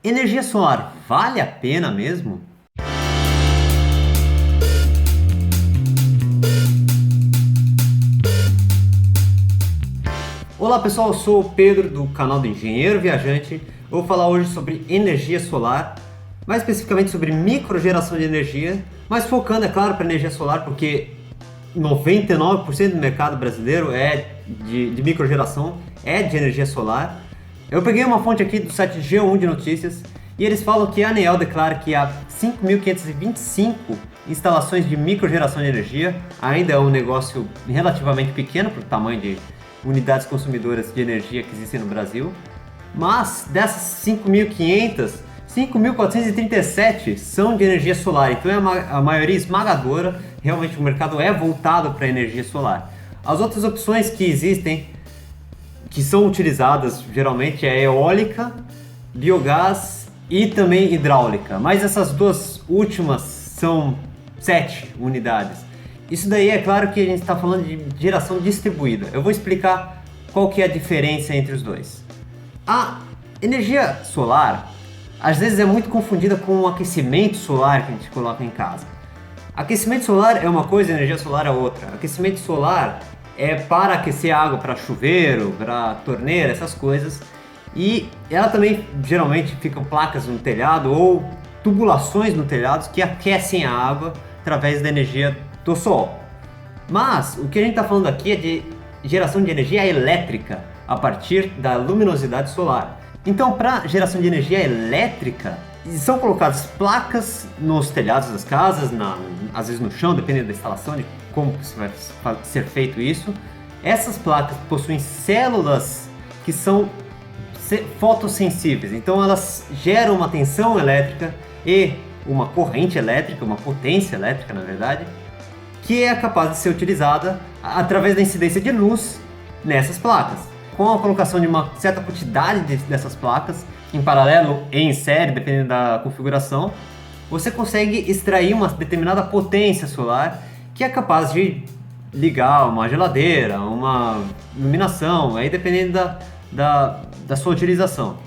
Energia solar vale a pena mesmo? Olá pessoal, eu sou o Pedro do canal do Engenheiro Viajante. Eu vou falar hoje sobre energia solar, mais especificamente sobre microgeração de energia, mas focando, é claro, para energia solar, porque 99% do mercado brasileiro é de microgeração, é de energia solar. Eu peguei uma fonte aqui do site G1 de notícias e eles falam que a ANEEL declara que há 5.525 instalações de microgeração de energia. Ainda é um negócio relativamente pequeno para o tamanho de unidades consumidoras de energia que existem no Brasil, mas dessas 5.500, 5.437 são de energia solar, então é a maioria esmagadora. Realmente o mercado é voltado para a energia solar. As outras opções que existem, que são utilizadas geralmente, é eólica, biogás e também hidráulica, mas essas duas últimas são 7 unidades. Isso daí é claro que a gente está falando de geração distribuída. Eu vou explicar qual que é a diferença entre os dois. A energia solar às vezes é muito confundida com o aquecimento solar que a gente coloca em casa. Aquecimento solar é uma coisa, energia solar é outra. Aquecimento solar é para aquecer água para chuveiro, para torneira, essas coisas. E ela também geralmente ficam placas no telhado ou tubulações no telhado que aquecem a água através da energia do sol. Mas o que a gente está falando aqui é de geração de energia elétrica a partir da luminosidade solar. Então, para geração de energia elétrica, são colocadas placas nos telhados das casas, às vezes no chão, dependendo da instalação, de como vai ser feito isso. Essas placas possuem células que são fotossensíveis, então elas geram uma tensão elétrica e uma corrente elétrica, uma potência elétrica na verdade, que é capaz de ser utilizada através da incidência de luz nessas placas. Com a colocação de uma certa quantidade dessas placas, em paralelo e em série, dependendo da configuração, você consegue extrair uma determinada potência solar que é capaz de ligar uma geladeira, uma iluminação, aí dependendo da sua utilização.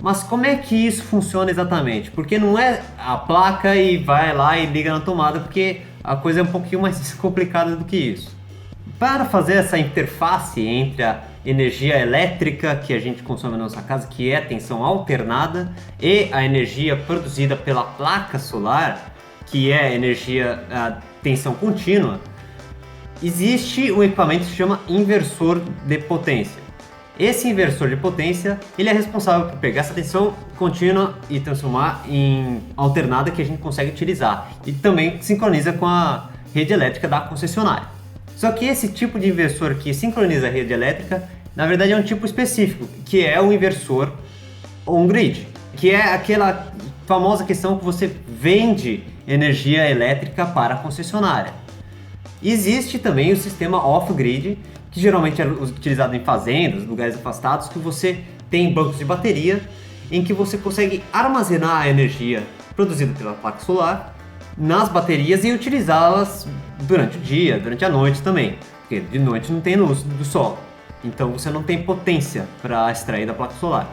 Mas como é que isso funciona exatamente? Porque não é a placa e vai lá e liga na tomada, porque a coisa é um pouquinho mais complicada do que isso. Para fazer essa interface entre a energia elétrica que a gente consome na nossa casa, que é a tensão alternada, e a energia produzida pela placa solar, que é a energia a tensão contínua, existe um equipamento que se chama inversor de potência. Esse inversor de potência, ele é responsável por pegar essa tensão contínua e transformar em alternada que a gente consegue utilizar. E também sincroniza com a rede elétrica da concessionária. Só que esse tipo de inversor que sincroniza a rede elétrica, na verdade é um tipo específico, que é o inversor on-grid, que é aquela famosa questão que você vende energia elétrica para a concessionária. Existe também o sistema off-grid, que geralmente é utilizado em fazendas, lugares afastados, que você tem bancos de bateria em que você consegue armazenar a energia produzida pela placa solar nas baterias e utilizá-las durante o dia, durante a noite também, porque de noite não tem luz do sol, então você não tem potência para extrair da placa solar.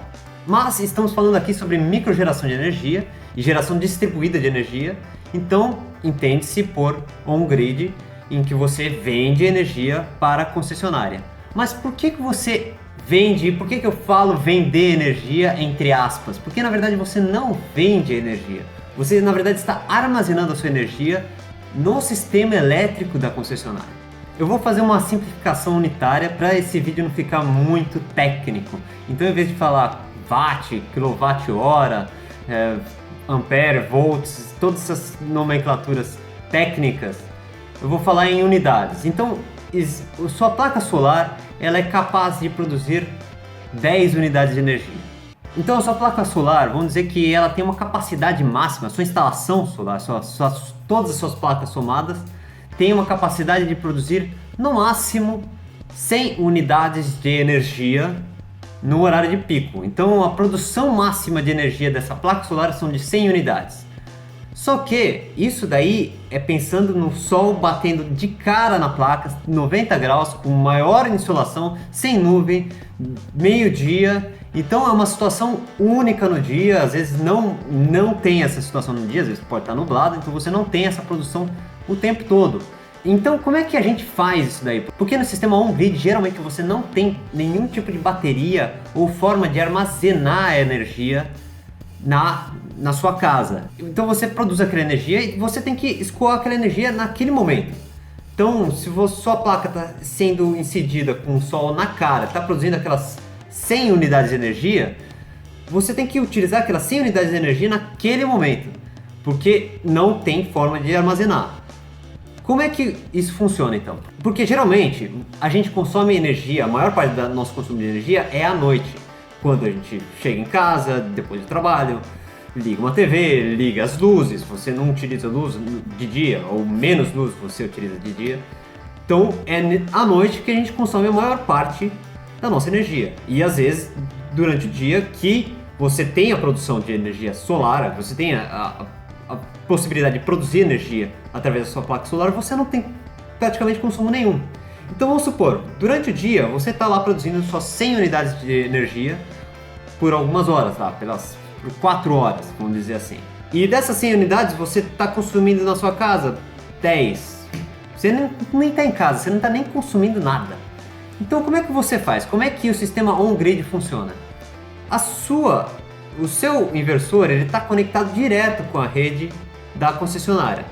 Mas estamos falando aqui sobre microgeração de energia e geração distribuída de energia, então entende-se por on-grid, em que você vende energia para a concessionária. Mas por que você vende? Por que eu falo vender energia entre aspas? Porque na verdade você não vende energia. Você na verdade está armazenando a sua energia no sistema elétrico da concessionária. Eu vou fazer uma simplificação unitária para esse vídeo não ficar muito técnico. Então, em vez de falar watt, quilowatt-hora, ampere, volts, todas essas nomenclaturas técnicas, eu vou falar em unidades. Então, sua placa solar ela é capaz de produzir 10 unidades de energia. Então, a sua placa solar, vamos dizer que ela tem uma capacidade máxima, a sua instalação solar, todas as suas placas somadas, tem uma capacidade de produzir no máximo 100 unidades de energia no horário de pico. Então, a produção máxima de energia dessa placa solar são de 100 unidades. Só que isso daí é pensando no sol batendo de cara na placa, 90 graus, com maior insolação, sem nuvem, meio-dia. Então é uma situação única no dia, às vezes não tem essa situação no dia, às vezes pode estar nublado, então você não tem essa produção o tempo todo. Então como é que a gente faz isso daí? Porque no sistema on-grid geralmente você não tem nenhum tipo de bateria ou forma de armazenar a energia na sua casa. Então você produz aquela energia e você tem que escoar aquela energia naquele momento. Então se sua placa está sendo incidida com o sol na cara, está produzindo aquelas 100 unidades de energia, você tem que utilizar aquelas 100 unidades de energia naquele momento, porque não tem forma de armazenar. Como é que isso funciona então? Porque geralmente a gente consome energia, a maior parte do nosso consumo de energia é à noite, quando a gente chega em casa, depois do trabalho, liga uma TV, liga as luzes, você não utiliza luz de dia, ou menos luz você utiliza de dia. Então é à noite que a gente consome a maior parte da nossa energia. E às vezes, durante o dia que você tem a produção de energia solar, você tem a possibilidade de produzir energia através da sua placa solar, você não tem praticamente consumo nenhum. Então vamos supor, durante o dia você está lá produzindo só 100 unidades de energia por algumas horas, lá, por 4 horas, vamos dizer assim. E dessas 100 unidades você está consumindo na sua casa 10. Você nem está em casa, você não está nem consumindo nada. Então como é que você faz? Como é que o sistema on-grid funciona? O seu inversor está conectado direto com a rede da concessionária.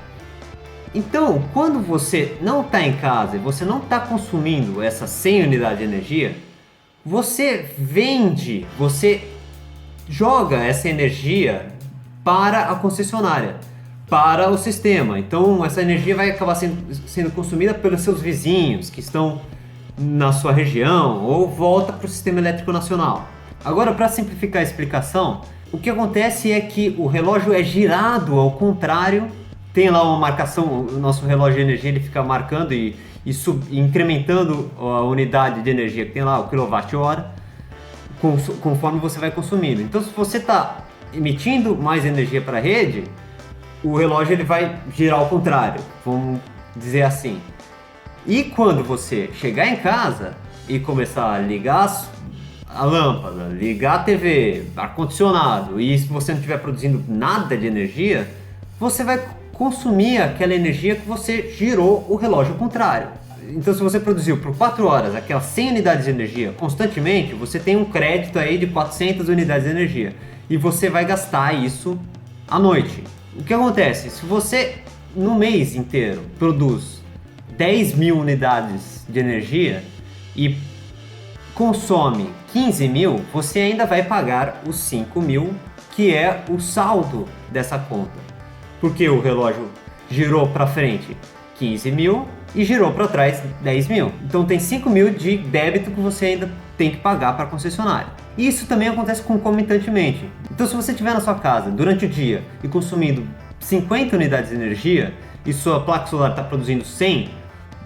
Então, quando você não está em casa e você não está consumindo essas 100 unidades de energia, você joga essa energia para a concessionária, para o sistema. Então, essa energia vai acabar sendo consumida pelos seus vizinhos que estão na sua região ou volta para o sistema elétrico nacional. Agora, para simplificar a explicação, o que acontece é que o relógio é girado ao contrário. Tem lá uma marcação, o nosso relógio de energia ele fica marcando e incrementando a unidade de energia que tem lá, o quilowatt-hora, conforme você vai consumindo. Então, se você está emitindo mais energia para a rede, o relógio ele vai girar ao contrário, vamos dizer assim. E quando você chegar em casa e começar a ligar a lâmpada, ligar a TV, ar-condicionado, e se você não estiver produzindo nada de energia, você vai consumir aquela energia que você girou o relógio ao contrário. Então, se você produziu por 4 horas aquelas 100 unidades de energia constantemente, você tem um crédito aí de 400 unidades de energia e você vai gastar isso à noite. O que acontece? Se você no mês inteiro produz 10 mil unidades de energia e consome 15 mil, você ainda vai pagar os 5 mil, que é o saldo dessa conta. Porque o relógio girou para frente 15 mil e girou para trás 10 mil. Então tem 5 mil de débito que você ainda tem que pagar para a concessionária. E isso também acontece concomitantemente. Então se você estiver na sua casa durante o dia e consumindo 50 unidades de energia e sua placa solar está produzindo 100,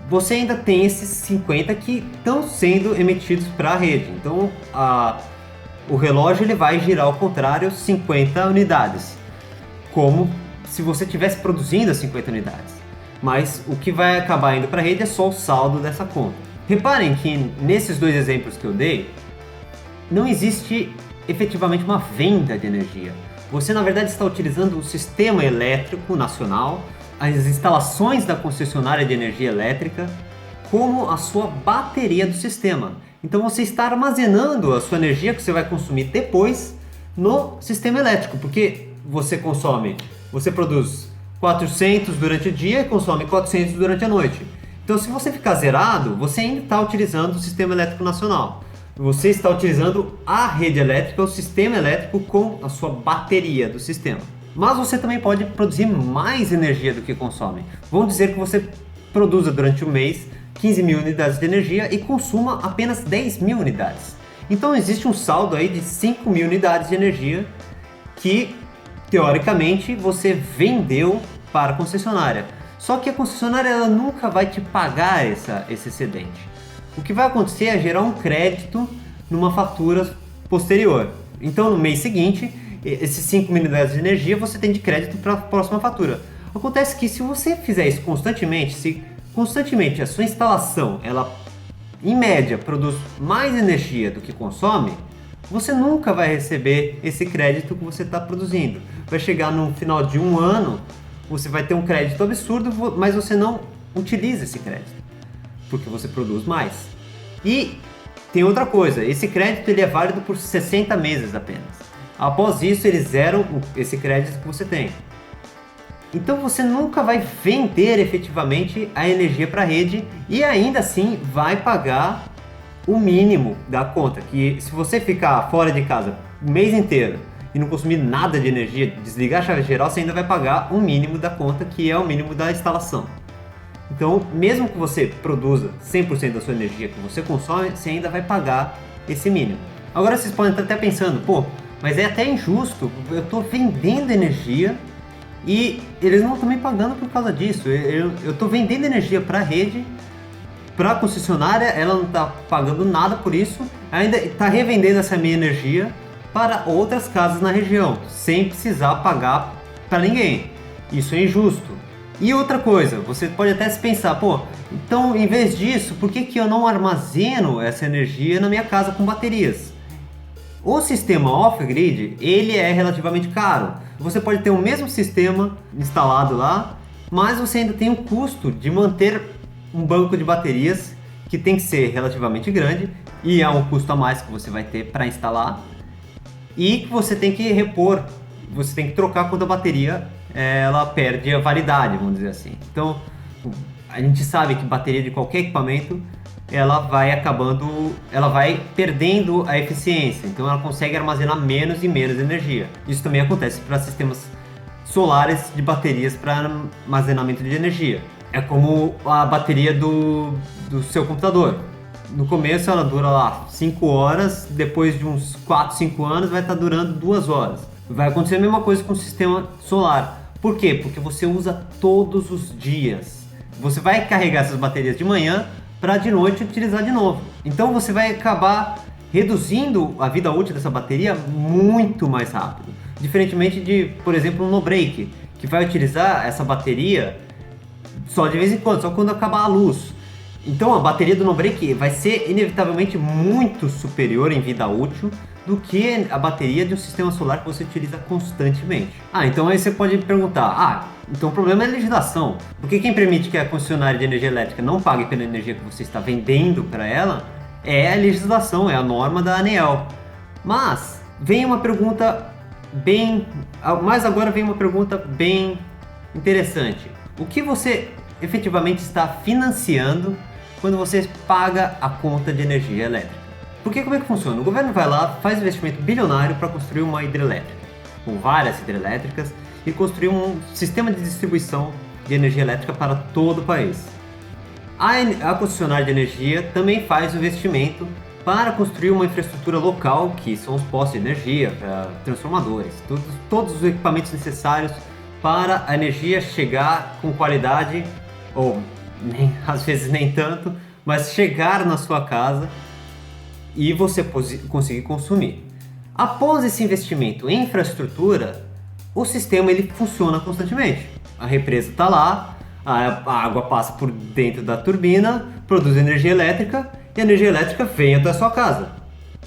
você ainda tem esses 50 que estão sendo emitidos para a rede. Então o relógio ele vai girar ao contrário 50 unidades, como se você estivesse produzindo as 50 unidades. Mas o que vai acabar indo para a rede é só o saldo dessa conta. Reparem que nesses dois exemplos que eu dei, não existe efetivamente uma venda de energia. Você na verdade está utilizando o sistema elétrico nacional, as instalações da concessionária de energia elétrica, como a sua bateria do sistema. Então você está armazenando a sua energia que você vai consumir depois no sistema elétrico, porque você produz 400 durante o dia e consome 400 durante a noite. Então se você ficar zerado, você ainda está utilizando o sistema elétrico nacional. Você está utilizando a rede elétrica, o sistema elétrico com a sua bateria do sistema. Mas você também pode produzir mais energia do que consome. Vamos dizer que você produza durante o mês 15 mil unidades de energia e consuma apenas 10 mil unidades. Então existe um saldo aí de 5 mil unidades de energia que, teoricamente, você vendeu para a concessionária. Só que a concessionária ela nunca vai te pagar esse excedente. O que vai acontecer é gerar um crédito numa fatura posterior. Então no mês seguinte esses 5 mil unidades de energia você tem de crédito para a próxima fatura. Acontece que se você fizer isso constantemente, se constantemente a sua instalação, ela em média produz mais energia do que consome, você nunca vai receber esse crédito que você está produzindo. Vai chegar no final de um ano, você vai ter um crédito absurdo, mas você não utiliza esse crédito, porque você produz mais. E tem outra coisa, esse crédito ele é válido por 60 meses apenas. Após isso, eles zeram esse crédito que você tem. Então você nunca vai vender efetivamente a energia para a rede e ainda assim vai pagar o mínimo da conta. Que se você ficar fora de casa o mês inteiro e não consumir nada de energia, desligar a chave geral, você ainda vai pagar o mínimo da conta, que é o mínimo da instalação. Então, mesmo que você produza 100% da sua energia que você consome, você ainda vai pagar esse mínimo. Agora vocês podem estar até pensando, pô, mas é até injusto, eu estou vendendo energia e eles não estão me pagando por causa disso. Eu estou vendendo energia para a rede, para a concessionária, ela não está pagando nada por isso, ainda está revendendo essa minha energia para outras casas na região, sem precisar pagar para ninguém. Isso é injusto. E outra coisa, você pode até se pensar, pô, então em vez disso, por que eu não armazeno essa energia na minha casa com baterias? O sistema off-grid, ele é relativamente caro. Você pode ter o mesmo sistema instalado lá, mas você ainda tem o custo de manter um banco de baterias que tem que ser relativamente grande e é um custo a mais que você vai ter para instalar e que você tem que repor, você tem que trocar quando a bateria ela perde a validade, vamos dizer assim. Então, a gente sabe que bateria de qualquer equipamento ela vai perdendo a eficiência, então ela consegue armazenar menos e menos energia. Isso também acontece para sistemas solares de baterias para armazenamento de energia. É como a bateria do seu computador. No começo ela dura lá 5 horas, depois de uns 4, 5 anos vai estar durando 2 horas. Vai acontecer a mesma coisa com o sistema solar. Por quê? Porque você usa todos os dias. Você vai carregar essas baterias de manhã para de noite utilizar de novo. Então você vai acabar reduzindo a vida útil dessa bateria muito mais rápido. Diferentemente de, por exemplo, um no-break, que vai utilizar essa bateria só de vez em quando, só quando acabar a luz. Então a bateria do no-break vai ser inevitavelmente muito superior em vida útil do que a bateria de um sistema solar que você utiliza constantemente. Então aí você pode perguntar, então o problema é a legislação. Por que quem permite que a concessionária de energia elétrica não pague pela energia que você está vendendo para ela é a legislação, é a norma da ANEEL. Mas vem uma pergunta agora vem uma pergunta bem interessante. O que você efetivamente está financiando quando você paga a conta de energia elétrica? Porque como é que funciona? O governo vai lá, faz um investimento bilionário para construir uma hidrelétrica, com várias hidrelétricas, e construir um sistema de distribuição de energia elétrica para todo o país. A concessionária de energia também faz um investimento para construir uma infraestrutura local, que são os postos de energia, transformadores, todos os equipamentos necessários para a energia chegar com qualidade, ou às vezes nem tanto, mas chegar na sua casa e você conseguir consumir. Após esse investimento em infraestrutura, o sistema ele funciona constantemente. A represa está lá, a água passa por dentro da turbina, produz energia elétrica e a energia elétrica vem até a sua casa.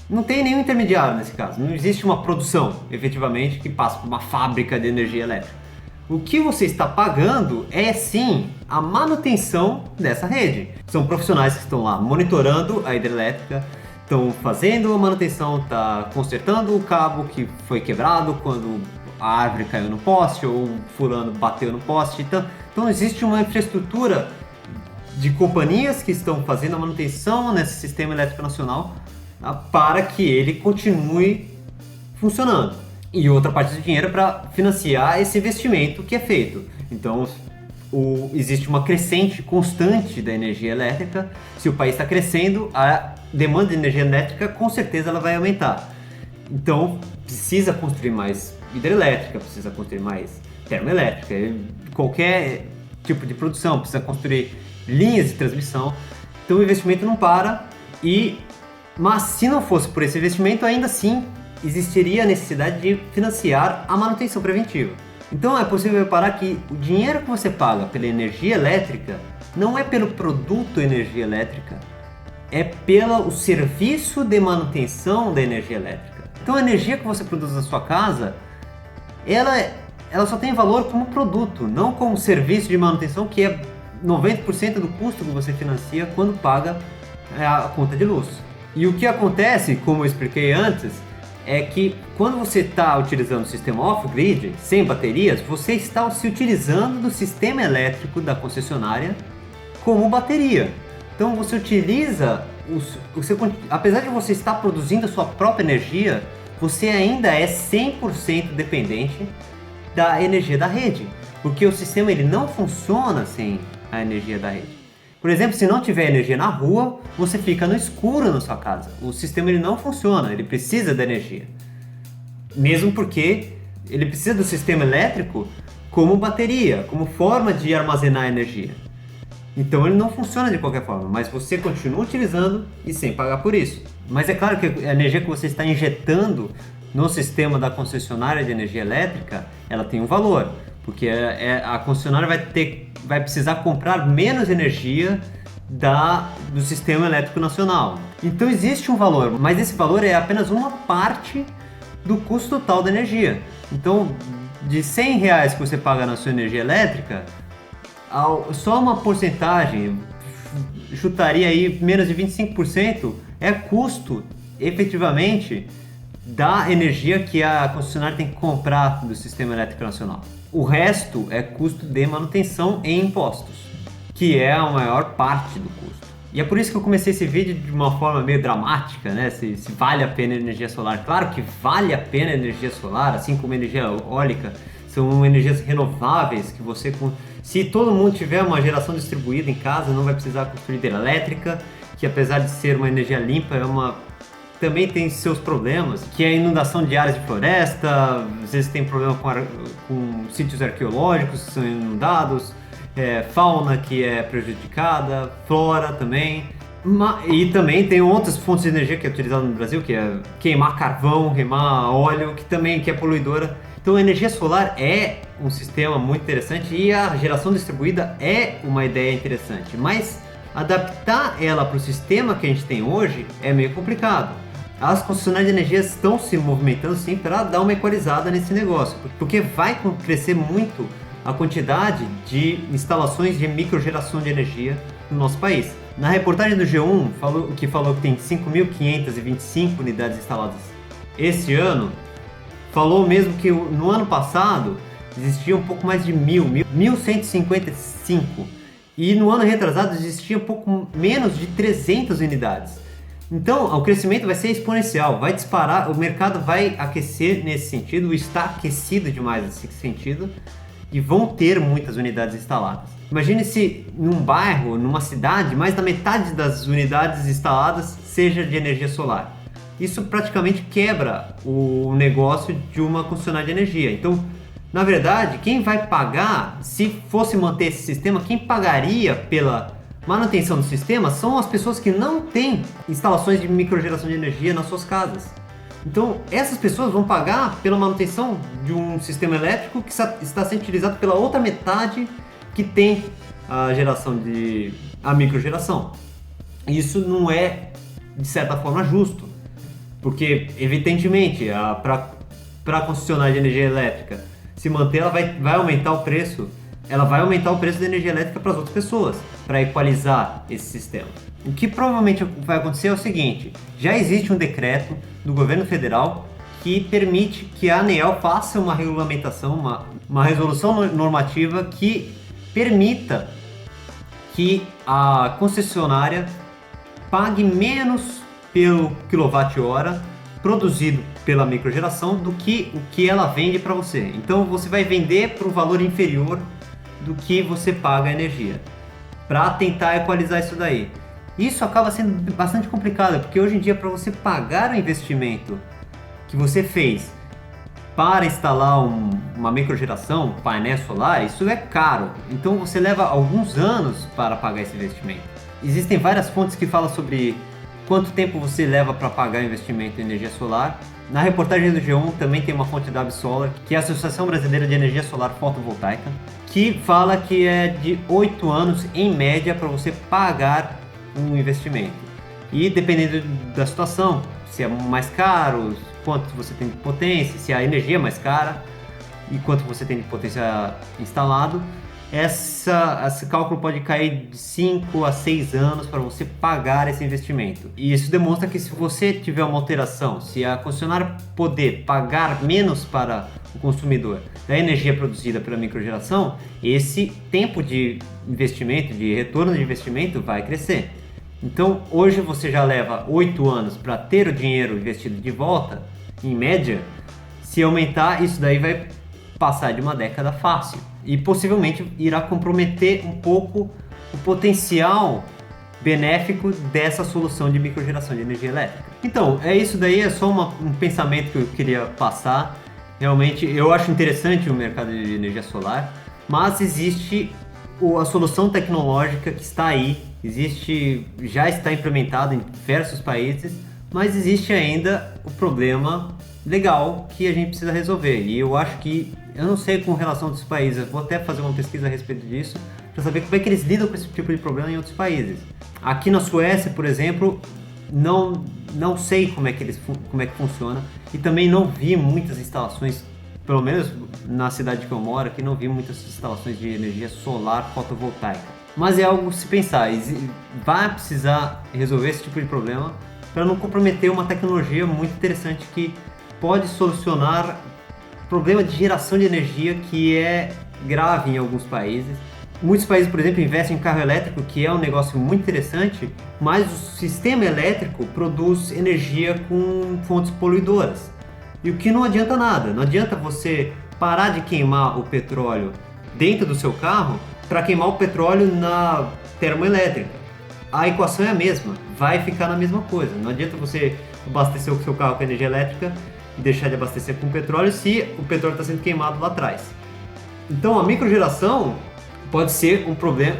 Não tem nenhum intermediário nesse caso, não existe uma produção efetivamente que passa por uma fábrica de energia elétrica. O que você está pagando é sim a manutenção dessa rede. São profissionais que estão lá monitorando a hidrelétrica, estão fazendo a manutenção, está consertando o cabo que foi quebrado quando a árvore caiu no poste ou fulano bateu no poste. Então existe uma infraestrutura de companhias que estão fazendo a manutenção nesse sistema elétrico nacional para que ele continue funcionando. E outra parte do dinheiro para financiar esse investimento que é feito. Então existe uma crescente constante da energia elétrica. Se o país está crescendo, a demanda de energia elétrica com certeza ela vai aumentar. Então precisa construir mais hidrelétrica, precisa construir mais termoelétrica, qualquer tipo de produção, precisa construir linhas de transmissão. Então o investimento não para, mas se não fosse por esse investimento, ainda assim existiria a necessidade de financiar a manutenção preventiva. Então é possível reparar que o dinheiro que você paga pela energia elétrica não é pelo produto energia elétrica, é pelo serviço de manutenção da energia elétrica. Então a energia que você produz na sua casa, ela só tem valor como produto, não como serviço de manutenção, que é 90% do custo que você financia quando paga a conta de luz. E o que acontece, como eu expliquei antes, é que quando você está utilizando o sistema off-grid, sem baterias, você está se utilizando do sistema elétrico da concessionária como bateria. Então você utiliza, apesar de você estar produzindo a sua própria energia, você ainda é 100% dependente da energia da rede, porque o sistema ele não funciona sem a energia da rede. Por exemplo, se não tiver energia na rua, você fica no escuro na sua casa. O sistema ele não funciona, ele precisa da energia. Mesmo porque ele precisa do sistema elétrico como bateria, como forma de armazenar energia. Então ele não funciona de qualquer forma, mas você continua utilizando e sem pagar por isso. Mas é claro que a energia que você está injetando no sistema da concessionária de energia elétrica, ela tem um valor, porque a concessionária vai precisar comprar menos energia do sistema elétrico nacional. Então existe um valor, mas esse valor é apenas uma parte do custo total da energia. Então, de R$100 que você paga na sua energia elétrica, só uma porcentagem, chutaria aí menos de 25%, é custo, efetivamente, da energia que a concessionária tem que comprar do sistema elétrico nacional. O resto é custo de manutenção e impostos, que é a maior parte do custo. E é por isso que eu comecei esse vídeo de uma forma meio dramática, né? Se vale a pena a energia solar. Claro que vale a pena a energia solar, assim como a energia eólica, são energias renováveis que você... Se todo mundo tiver uma geração distribuída em casa, não vai precisar construir hidrelétrica, que apesar de ser uma energia limpa, também tem seus problemas, que é a inundação de áreas de floresta, às vezes tem problema com sítios arqueológicos que são inundados, fauna que é prejudicada, flora também. E também tem outras fontes de energia que é utilizada no Brasil, que é queimar carvão, queimar óleo, que é poluidora. Então a energia solar é um sistema muito interessante e a geração distribuída é uma ideia interessante, mas adaptar ela para o sistema que a gente tem hoje é meio complicado. As concessionárias de energia estão se movimentando sim para dar uma equalizada nesse negócio, porque vai crescer muito a quantidade de instalações de microgeração de energia no nosso país. Na reportagem do G1, falou que tem 5.525 unidades instaladas esse ano, falou mesmo que no ano passado existia um pouco mais de 1.155, e no ano retrasado existia um pouco menos de 300 unidades. Então o crescimento vai ser exponencial, vai disparar, o mercado vai aquecer nesse sentido, está aquecido demais nesse sentido, e vão ter muitas unidades instaladas. Imagine se num bairro, numa cidade, mais da metade das unidades instaladas seja de energia solar. Isso praticamente quebra o negócio de uma concessionária de energia. Então, na verdade, quem vai pagar, se fosse manter esse sistema, quem pagaria pela manutenção do sistema são as pessoas que não têm instalações de microgeração de energia nas suas casas. Então, essas pessoas vão pagar pela manutenção de um sistema elétrico que está sendo utilizado pela outra metade que tem a microgeração. Isso não é, de certa forma, justo. Porque, evidentemente, para a concessionária de energia elétrica se manter, ela vai aumentar o preço. Ela vai aumentar o preço da energia elétrica para as outras pessoas, para equalizar esse sistema. O que provavelmente vai acontecer é o seguinte: já existe um decreto do governo federal que permite que a ANEEL faça uma regulamentação, uma resolução normativa que permita que a concessionária pague menos pelo quilowatt-hora produzido pela microgeração do que o que ela vende para você. Então você vai vender por um valor inferior do que você paga a energia, para tentar equalizar isso daí. Isso acaba sendo bastante complicado, porque hoje em dia, para você pagar o investimento que você fez para instalar uma microgeração, painel solar, isso é caro. Então você leva alguns anos para pagar esse investimento. Existem várias fontes que falam sobre quanto tempo você leva para pagar investimento em energia solar. Na reportagem do G1 também tem uma fonte da Absolar, que é a Associação Brasileira de Energia Solar Fotovoltaica, que fala que é de 8 anos em média para você pagar um investimento. E dependendo da situação, se é mais caro, quanto você tem de potência, se a energia é mais cara e quanto você tem de potência instalado, esse cálculo pode cair de 5 a 6 anos para você pagar esse investimento. E isso demonstra que se você tiver uma alteração, se a concessionária poder pagar menos para o consumidor da energia produzida pela microgeração, esse tempo de investimento, de retorno de investimento vai crescer. Então hoje você já leva 8 anos para ter o dinheiro investido de volta, em média. Se aumentar, isso daí vai passar de uma década fácil. E possivelmente irá comprometer um pouco o potencial benéfico dessa solução de microgeração de energia elétrica. Então, é isso daí, é só um pensamento que eu queria passar. Realmente, eu acho interessante o mercado de energia solar, mas existe a solução tecnológica que está aí, já está implementada em diversos países, mas existe ainda o problema legal que a gente precisa resolver. E eu acho que, eu não sei com relação a outros países, eu vou até fazer uma pesquisa a respeito disso para saber como é que eles lidam com esse tipo de problema em outros países. Aqui na Suécia, por exemplo, não sei como é que funciona, e também não vi muitas instalações, pelo menos na cidade que eu moro aqui, não vi muitas instalações de energia solar fotovoltaica. Mas é algo a se pensar, vai precisar resolver esse tipo de problema para não comprometer uma tecnologia muito interessante que pode solucionar problema de geração de energia que é grave em alguns países. Muitos países, por exemplo, investem em carro elétrico, que é um negócio muito interessante, mas o sistema elétrico produz energia com fontes poluidoras. E o que não adianta nada, não adianta você parar de queimar o petróleo dentro do seu carro para queimar o petróleo na termoelétrica. A equação é a mesma, vai ficar na mesma coisa. Não adianta você abastecer o seu carro com energia elétrica e deixar de abastecer com petróleo se o petróleo está sendo queimado lá atrás. Então a microgeração pode ser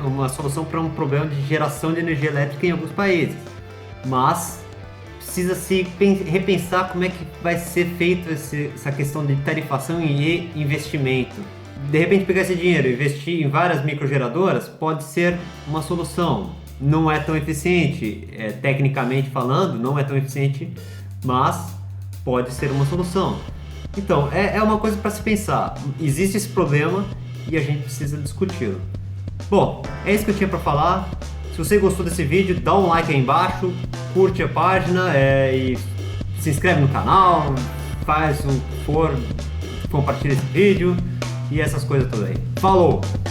uma solução para um problema de geração de energia elétrica em alguns países, mas precisa se repensar como é que vai ser feita essa questão de tarifação e investimento. De repente pegar esse dinheiro e investir em várias microgeradoras pode ser uma solução. Não é tão eficiente, tecnicamente falando, não é tão eficiente, mas pode ser uma solução. Então, é uma coisa para se pensar. Existe esse problema e a gente precisa discuti-lo. Bom, é isso que eu tinha para falar. Se você gostou desse vídeo, dá um like aí embaixo, curte a página e se inscreve no canal, faz o que for, compartilha esse vídeo e essas coisas todas aí. Falou!